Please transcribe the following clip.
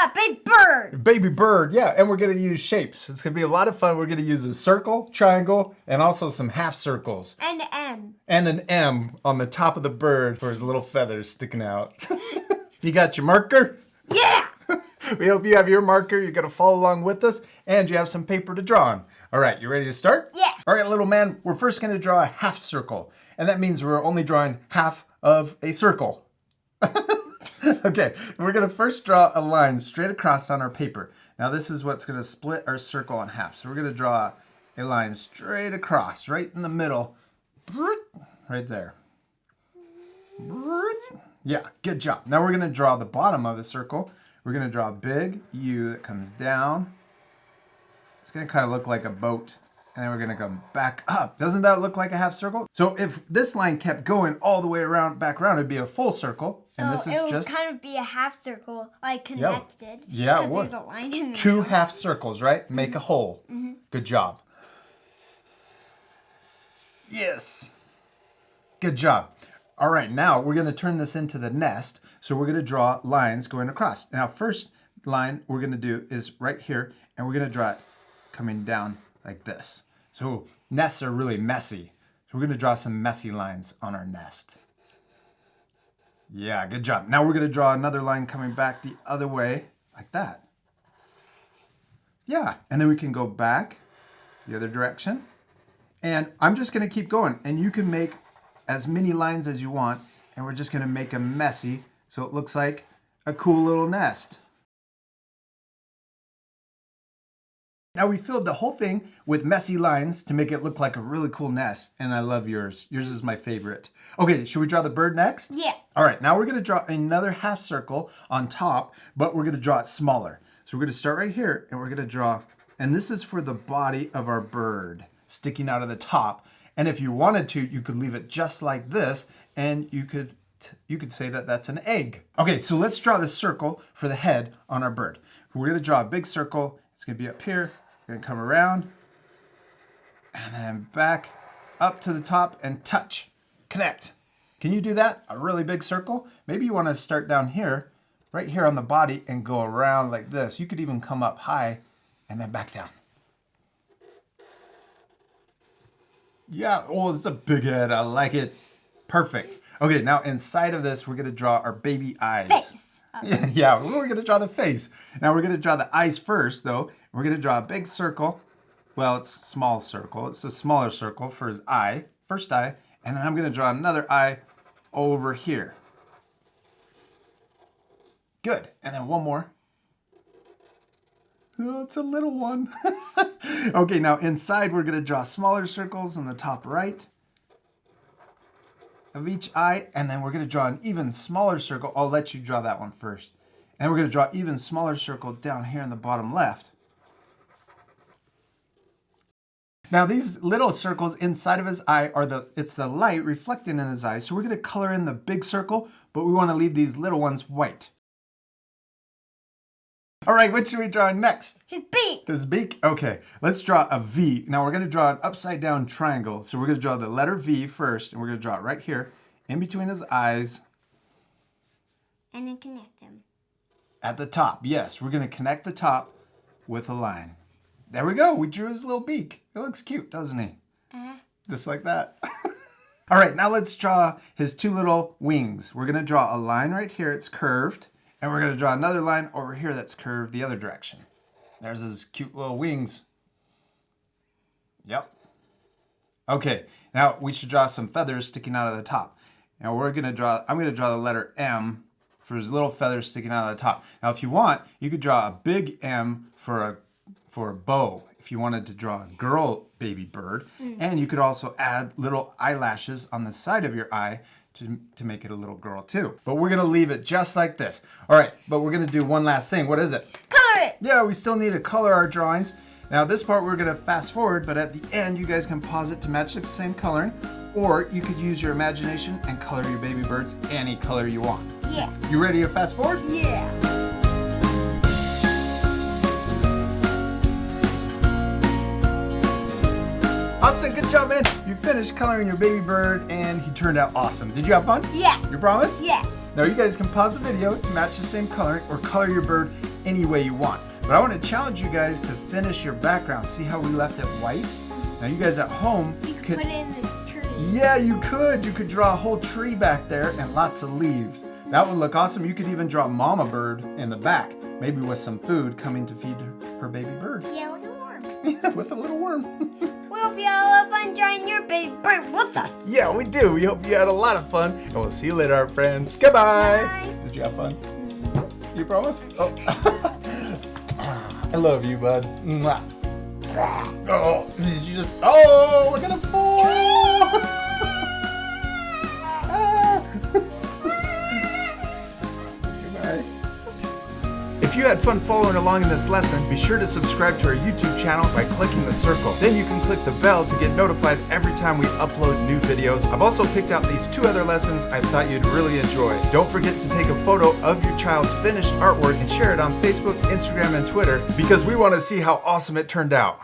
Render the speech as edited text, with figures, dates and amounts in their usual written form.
Yeah, baby bird. Baby bird, yeah, and we're gonna use shapes. It's gonna be a lot of fun. We're gonna use a circle, triangle, and also some half circles. And an M. And an M on the top of the bird for his little feathers sticking out. You got your marker? Yeah. We hope you have your marker. You're gonna follow along with us, and you have some paper to draw on. All right, you ready to start? Yeah. All right, little man, we're first gonna draw a half circle, and that means we're only drawing half of a circle. Okay, we're gonna first draw a line straight across on our paper. Now this is what's gonna split our circle in half. So we're gonna draw a line straight across, right in the middle, right there. Yeah, good job. Now we're gonna draw the bottom of the circle. We're gonna draw a big U that comes down. It's gonna kind of look like a boat. And then we're gonna come back up. Doesn't that look like a half circle? So if this line kept going all the way around, back around, it'd be a full circle. And this is it just would kind of be a half circle, like connected. Yeah, it because would. there's a line in there. Two half circles, right? Make a hole. Good job. Yes. Good job. All right, now we're gonna turn this into the nest. So we're gonna draw lines going across. Now, first line we're gonna do is right here, and we're gonna draw it coming down like this. So nests are really messy. So we're gonna draw some messy lines on our nest. Yeah, good job. Now we're gonna draw another line coming back the other way, like that. Yeah, and then we can go back the other direction. And I'm just gonna keep going, and you can make as many lines as you want, and we're just gonna make them messy so it looks like a cool little nest. Now we filled the whole thing with messy lines to make it look like a really cool nest, and I love yours. Yours is my favorite. Okay, should we draw the bird next? Yeah. All right, now we're gonna draw another half circle on top, but we're gonna draw it smaller. So we're gonna start right here, and we're gonna draw, and this is for the body of our bird sticking out of the top. And if you wanted to, you could leave it just like this, and you could say that that's an egg. Okay, so let's draw the circle for the head on our bird. We're gonna draw a big circle. It's gonna be up here. Gonna come around and then back up to the top and touch, connect. Can you do that? A really big circle? Maybe you want to start down here, right here on the body, and go around like this. You could even come up high and then back down. Yeah, oh, it's a big head. I like it. Perfect. Okay, now inside of this, we're gonna draw our baby eyes. Face. Yeah, we're gonna draw the face. Now we're gonna draw the eyes first, though. We're gonna draw a big circle. Well, it's a small circle. It's a smaller circle for his eye, first eye. And then I'm gonna draw another eye over here. Good, and then one more. Oh, it's a little one. Okay, now inside we're gonna draw smaller circles on the top right of each eye, and then we're gonna draw an even smaller circle. I'll let you draw that one first. And we're gonna draw an even smaller circle down here in the bottom left. Now these little circles inside of his eye it's the light reflecting in his eye. So we're gonna color in the big circle, but we wanna leave these little ones white. All right, what should we draw next? His beak. His beak? Okay, let's draw a V. Now we're gonna draw an upside down triangle. So we're gonna draw the letter V first, and we're gonna draw it right here, in between his eyes. And then connect him. At the top, yes. We're gonna connect the top with a line. There we go, we drew his little beak. It looks cute, doesn't he? Just like that. All right, now let's draw his two little wings. We're gonna draw a line right here, it's curved. And we're gonna draw another line over here that's curved the other direction. There's his cute little wings. Yep. Okay, now we should draw some feathers sticking out of the top. Now I'm gonna draw the letter M for his little feathers sticking out of the top. Now if you want, you could draw a big M for a bow, if you wanted to draw a girl baby bird. And you could also add little eyelashes on the side of your eye to make it a little girl too. But we're gonna leave it just like this. All right, but we're gonna do one last thing. What is it? Color it. Yeah, we still need to color our drawings. Now this part we're gonna fast forward, but at the end you guys can pause it to match the same coloring, or you could use your imagination and color your baby birds any color you want. Yeah. You ready to fast forward? Yeah. Austin, good job, man. You finished coloring your baby bird and he turned out awesome. Did you have fun? Yeah. You promise? Yeah. Now you guys can pause the video to match the same coloring or color your bird any way you want. But I want to challenge you guys to finish your background. See how we left it white? Now you guys at home You could put it in the tree. yeah, you could. You could draw a whole tree back there and lots of leaves. That would look awesome. You could even draw Mama Bird in the back, maybe with some food coming to feed her baby bird. Yeah, with a worm. Yeah, with a little worm. We'll be all up on drawing your baby bird with us. Yeah, we do. We hope you had a lot of fun, and we'll see you later, our friends. Goodbye. Bye. Did you have fun? You promise? Oh. I love you, bud. Mwah. Oh, did you just? Oh, we're gonna fall. Goodbye. If you had fun following along in this lesson, be sure to subscribe to our YouTube channel by clicking the circle. Then you can click the bell to get notified every time we upload new videos. I've also picked out these 2 other lessons I thought you'd really enjoy. Don't forget to take a photo of your child's finished artwork and share it on Facebook, Instagram, and Twitter because we want to see how awesome it turned out.